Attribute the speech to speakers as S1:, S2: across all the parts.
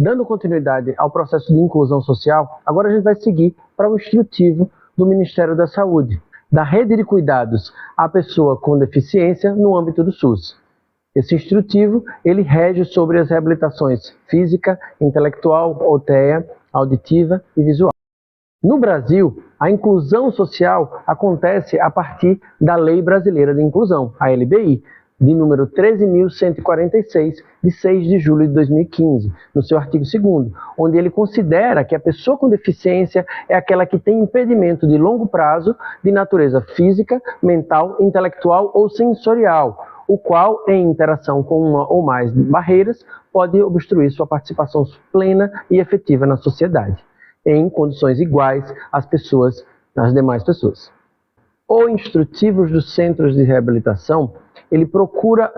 S1: Dando continuidade ao processo de inclusão social, agora a gente vai seguir para o instrutivo do Ministério da Saúde, da rede de cuidados à pessoa com deficiência no âmbito do SUS. Esse instrutivo, ele rege sobre as reabilitações física, intelectual, OTEA, auditiva e visual. No Brasil, a inclusão social acontece a partir da Lei Brasileira de Inclusão, a LBI, de número 13.146, de 6 de julho de 2015, no seu artigo 2º, onde ele considera que a pessoa com deficiência é aquela que tem impedimento de longo prazo de natureza física, mental, intelectual ou sensorial, o qual, em interação com uma ou mais barreiras, pode obstruir sua participação plena e efetiva na sociedade, em condições iguais às demais pessoas. O instrutivo dos centros de reabilitação, ele procura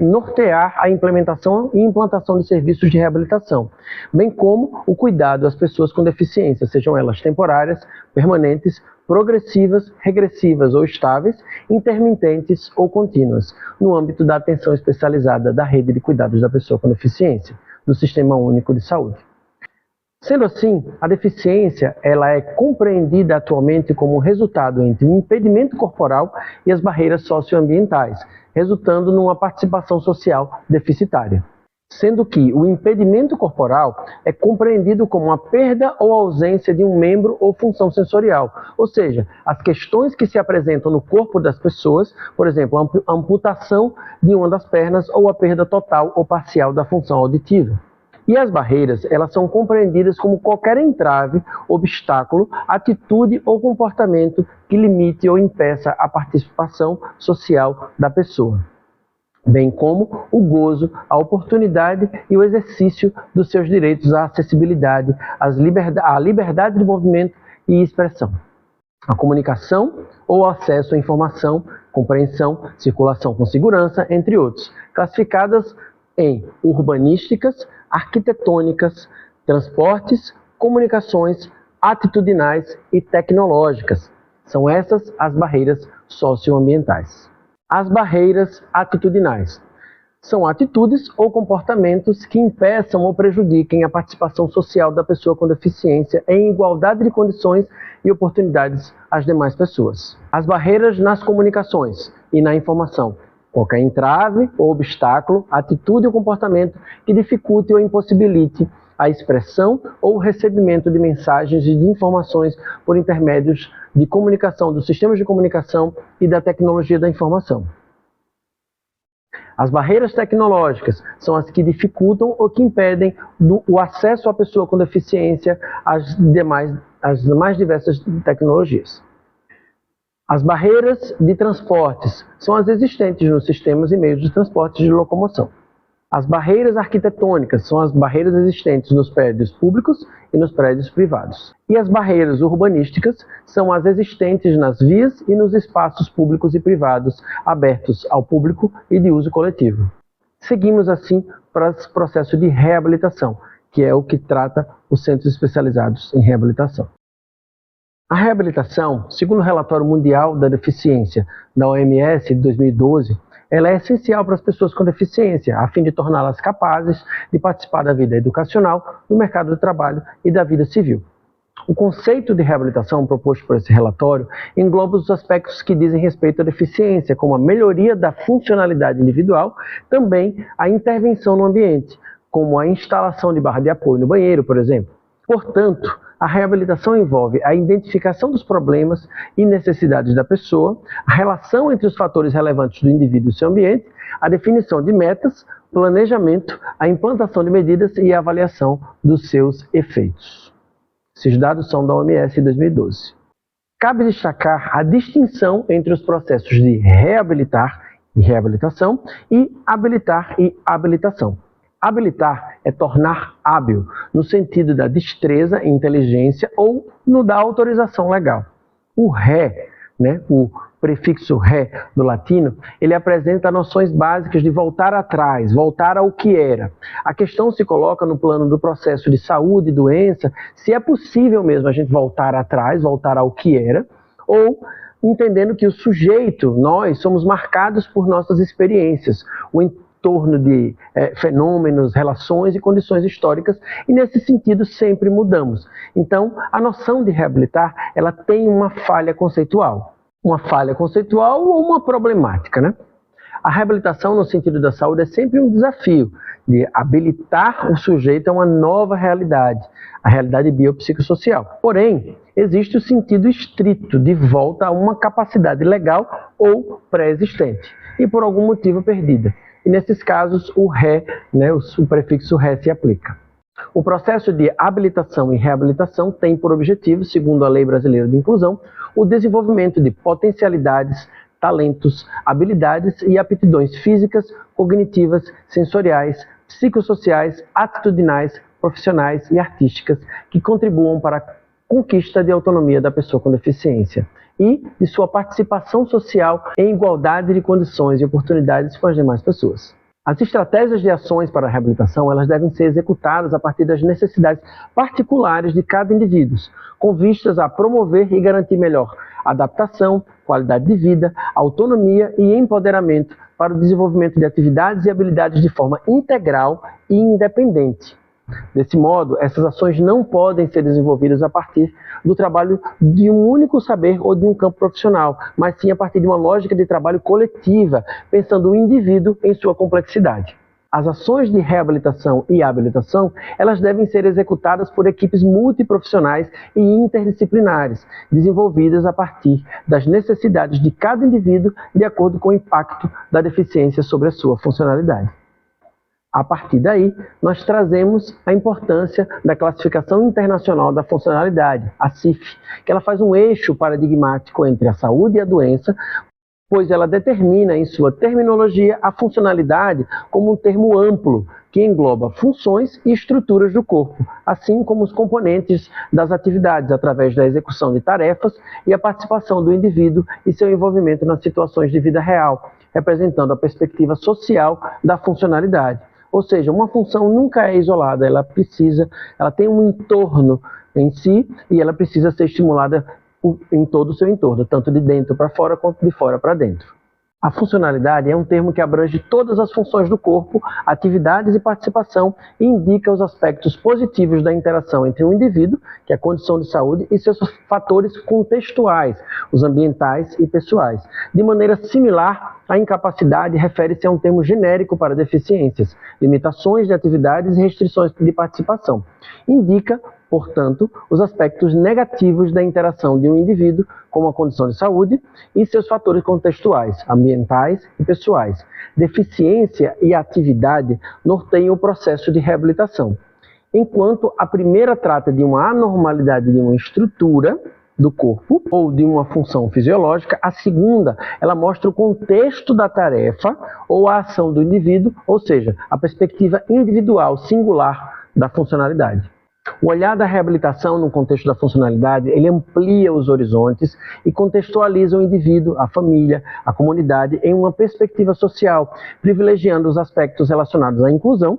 S1: nortear a implementação e implantação de serviços de reabilitação, bem como o cuidado às pessoas com deficiência, sejam elas temporárias, permanentes, progressivas, regressivas ou estáveis, intermitentes ou contínuas, no âmbito da atenção especializada da rede de cuidados da pessoa com deficiência, do Sistema Único de Saúde. Sendo assim, a deficiência ela é compreendida atualmente como um resultado entre o impedimento corporal e as barreiras socioambientais, resultando numa participação social deficitária. Sendo que o impedimento corporal é compreendido como a perda ou ausência de um membro ou função sensorial, ou seja, as questões que se apresentam no corpo das pessoas, por exemplo, a amputação de uma das pernas ou a perda total ou parcial da função auditiva. E as barreiras, elas são compreendidas como qualquer entrave, obstáculo, atitude ou comportamento que limite ou impeça a participação social da pessoa, bem como o gozo, a oportunidade e o exercício dos seus direitos à acessibilidade, à liberdade de movimento e expressão, a comunicação ou acesso à informação, compreensão, circulação com segurança, entre outros, classificadas em urbanísticas, arquitetônicas, transportes, comunicações, atitudinais e tecnológicas. São essas as barreiras socioambientais. As barreiras atitudinais são atitudes ou comportamentos que impeçam ou prejudiquem a participação social da pessoa com deficiência em igualdade de condições e oportunidades às demais pessoas. As barreiras nas comunicações e na informação. Qualquer entrave ou obstáculo, atitude ou comportamento que dificulte ou impossibilite a expressão ou o recebimento de mensagens e de informações por intermédios de comunicação, dos sistemas de comunicação e da tecnologia da informação. As barreiras tecnológicas são as que dificultam ou que impedem o acesso à pessoa com deficiência às mais diversas tecnologias. As barreiras de transportes são as existentes nos sistemas e meios de transporte de locomoção. As barreiras arquitetônicas são as barreiras existentes nos prédios públicos e nos prédios privados. E as barreiras urbanísticas são as existentes nas vias e nos espaços públicos e privados abertos ao público e de uso coletivo. Seguimos assim para o processo de reabilitação, que é o que trata os centros especializados em reabilitação. A reabilitação, segundo o Relatório Mundial da Deficiência da OMS de 2012, ela é essencial para as pessoas com deficiência, a fim de torná-las capazes de participar da vida educacional, do mercado de trabalho e da vida civil. O conceito de reabilitação proposto por esse relatório engloba os aspectos que dizem respeito à deficiência, como a melhoria da funcionalidade individual, também a intervenção no ambiente, como a instalação de barra de apoio no banheiro, por exemplo. Portanto, a reabilitação envolve a identificação dos problemas e necessidades da pessoa, a relação entre os fatores relevantes do indivíduo e seu ambiente, a definição de metas, planejamento, a implantação de medidas e a avaliação dos seus efeitos. Esses dados são da OMS em 2012. Cabe destacar a distinção entre os processos de reabilitar e reabilitação e habilitar e habilitação. Habilitar é tornar hábil, no sentido da destreza e inteligência ou no da autorização legal. O o prefixo ré do latino, ele apresenta noções básicas de voltar atrás, voltar ao que era. A questão se coloca no plano do processo de saúde e doença, se é possível mesmo a gente voltar atrás, voltar ao que era, ou entendendo que o sujeito, nós, somos marcados por nossas experiências. torno de fenômenos, relações e condições históricas, e nesse sentido sempre mudamos. Então, a noção de reabilitar, ela tem uma falha conceitual. Uma falha conceitual ou uma problemática, né? A reabilitação no sentido da saúde é sempre um desafio de habilitar o sujeito a uma nova realidade, a realidade biopsicossocial. Porém, existe o sentido estrito de volta a uma capacidade legal ou pré-existente e por algum motivo perdida. E nesses casos o ré, o prefixo ré se aplica. O processo de habilitação e reabilitação tem por objetivo, segundo a Lei Brasileira de Inclusão, o desenvolvimento de potencialidades, talentos, habilidades e aptidões físicas, cognitivas, sensoriais, psicossociais, atitudinais, profissionais e artísticas que contribuam para a conquista de autonomia da pessoa com deficiência e de sua participação social em igualdade de condições e oportunidades com as demais pessoas. As estratégias de ações para a reabilitação elas devem ser executadas a partir das necessidades particulares de cada indivíduo, com vistas a promover e garantir melhor adaptação, qualidade de vida, autonomia e empoderamento para o desenvolvimento de atividades e habilidades de forma integral e independente. Desse modo, essas ações não podem ser desenvolvidas a partir do trabalho de um único saber ou de um campo profissional, mas sim a partir de uma lógica de trabalho coletiva, pensando o indivíduo em sua complexidade. As ações de reabilitação e habilitação, elas devem ser executadas por equipes multiprofissionais e interdisciplinares, desenvolvidas a partir das necessidades de cada indivíduo de acordo com o impacto da deficiência sobre a sua funcionalidade. A partir daí, nós trazemos a importância da Classificação Internacional da Funcionalidade, a CIF, que ela faz um eixo paradigmático entre a saúde e a doença, pois ela determina em sua terminologia a funcionalidade como um termo amplo, que engloba funções e estruturas do corpo, assim como os componentes das atividades através da execução de tarefas e a participação do indivíduo e seu envolvimento nas situações de vida real, representando a perspectiva social da funcionalidade. Ou seja, uma função nunca é isolada, ela tem um entorno em si e ela precisa ser estimulada em todo o seu entorno, tanto de dentro para fora quanto de fora para dentro. A funcionalidade é um termo que abrange todas as funções do corpo, atividades e participação e indica os aspectos positivos da interação entre o indivíduo, que é a condição de saúde, e seus fatores contextuais, os ambientais e pessoais. De maneira similar, a incapacidade refere-se a um termo genérico para deficiências, limitações de atividades e restrições de participação. Indica, portanto, os aspectos negativos da interação de um indivíduo com a condição de saúde e seus fatores contextuais, ambientais e pessoais. Deficiência e atividade norteiam o processo de reabilitação. Enquanto a primeira trata de uma anormalidade de uma estrutura do corpo ou de uma função fisiológica, a segunda, ela mostra o contexto da tarefa ou a ação do indivíduo, ou seja, a perspectiva individual, singular da funcionalidade. O olhar da reabilitação no contexto da funcionalidade, ele amplia os horizontes e contextualiza o indivíduo, a família, a comunidade em uma perspectiva social, privilegiando os aspectos relacionados à inclusão,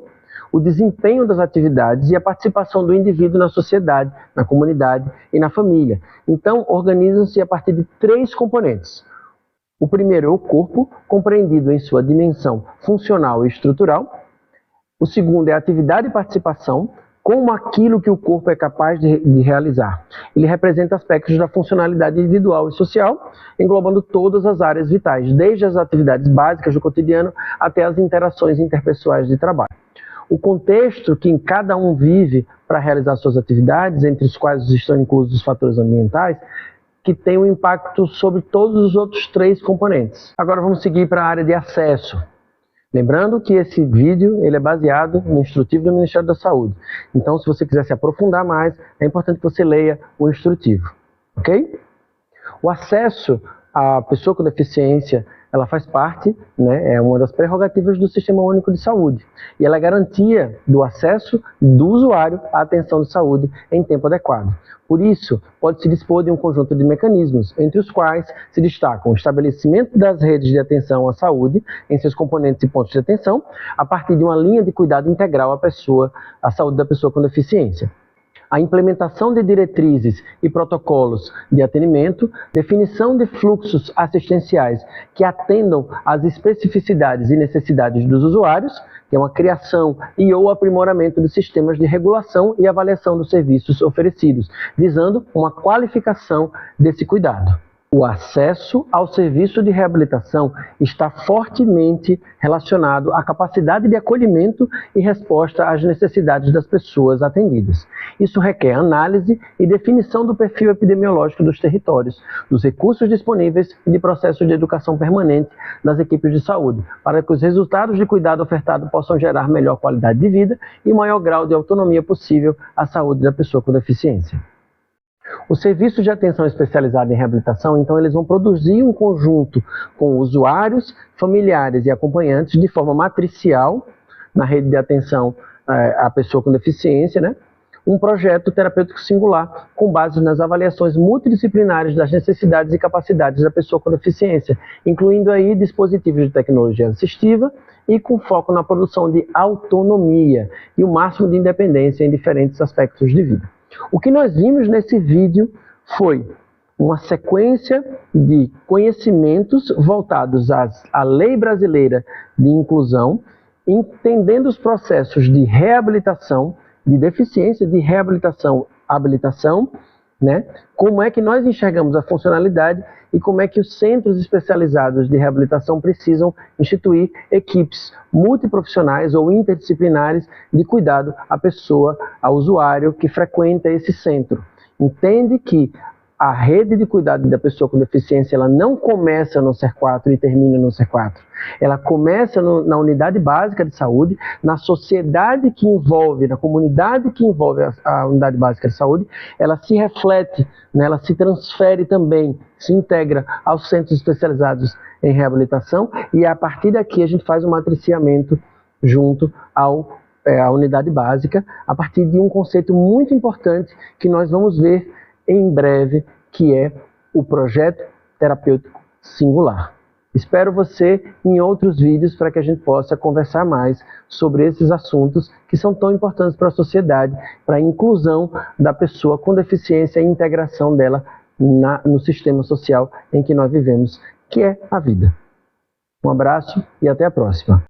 S1: o desempenho das atividades e a participação do indivíduo na sociedade, na comunidade e na família. Então, organizam-se a partir de 3 componentes. O primeiro é o corpo, compreendido em sua dimensão funcional e estrutural. O segundo é a atividade e participação, como aquilo que o corpo é capaz de realizar. Ele representa aspectos da funcionalidade individual e social, englobando todas as áreas vitais, desde as atividades básicas do cotidiano até as interações interpessoais de trabalho. O contexto que cada um vive para realizar suas atividades, entre os quais estão inclusos os fatores ambientais, que tem um impacto sobre todos os outros 3 componentes. Agora vamos seguir para a área de acesso. Lembrando que esse vídeo ele é baseado no instrutivo do Ministério da Saúde. Então, se você quiser se aprofundar mais, é importante que você leia o instrutivo, ok? O acesso à pessoa com deficiência, ela faz parte, é uma das prerrogativas do Sistema Único de Saúde. E ela é garantia do acesso do usuário à atenção de saúde em tempo adequado. Por isso, pode-se dispor de um conjunto de mecanismos, entre os quais se destacam o estabelecimento das redes de atenção à saúde, em seus componentes e pontos de atenção, a partir de uma linha de cuidado integral à saúde da pessoa com deficiência. a implementação de diretrizes e protocolos de atendimento, definição de fluxos assistenciais que atendam às especificidades e necessidades dos usuários, que é uma criação e ou aprimoramento de sistemas de regulação e avaliação dos serviços oferecidos, visando uma qualificação desse cuidado. O acesso ao serviço de reabilitação está fortemente relacionado à capacidade de acolhimento e resposta às necessidades das pessoas atendidas. Isso requer análise e definição do perfil epidemiológico dos territórios, dos recursos disponíveis e de processos de educação permanente das equipes de saúde, para que os resultados de cuidado ofertado possam gerar melhor qualidade de vida e maior grau de autonomia possível à saúde da pessoa com deficiência. Os serviços de atenção especializada em reabilitação, então, eles vão produzir um conjunto com usuários, familiares e acompanhantes de forma matricial na rede de atenção à pessoa com deficiência, né? Um projeto terapêutico singular com base nas avaliações multidisciplinares das necessidades e capacidades da pessoa com deficiência, incluindo aí dispositivos de tecnologia assistiva e com foco na produção de autonomia e o máximo de independência em diferentes aspectos de vida. O que nós vimos nesse vídeo foi uma sequência de conhecimentos voltados à Lei Brasileira de Inclusão, entendendo os processos de reabilitação, de deficiência, de reabilitação, habilitação, né? Como é que nós enxergamos a funcionalidade e como é que os centros especializados de reabilitação precisam instituir equipes multiprofissionais ou interdisciplinares de cuidado à pessoa, ao usuário que frequenta esse centro. Entende que a rede de cuidado da pessoa com deficiência, ela não começa no SER4 e termina no SER4. Ela começa na unidade básica de saúde, na sociedade que envolve, na comunidade que envolve a unidade básica de saúde, ela se reflete, né, ela se transfere também, se integra aos centros especializados em reabilitação e a partir daqui a gente faz um matriciamento junto à unidade básica, a partir de um conceito muito importante que nós vamos ver em breve, que é o projeto terapêutico singular. Espero você em outros vídeos para que a gente possa conversar mais sobre esses assuntos que são tão importantes para a sociedade, para a inclusão da pessoa com deficiência e a integração dela no sistema social em que nós vivemos, que é a vida. Um abraço e até a próxima.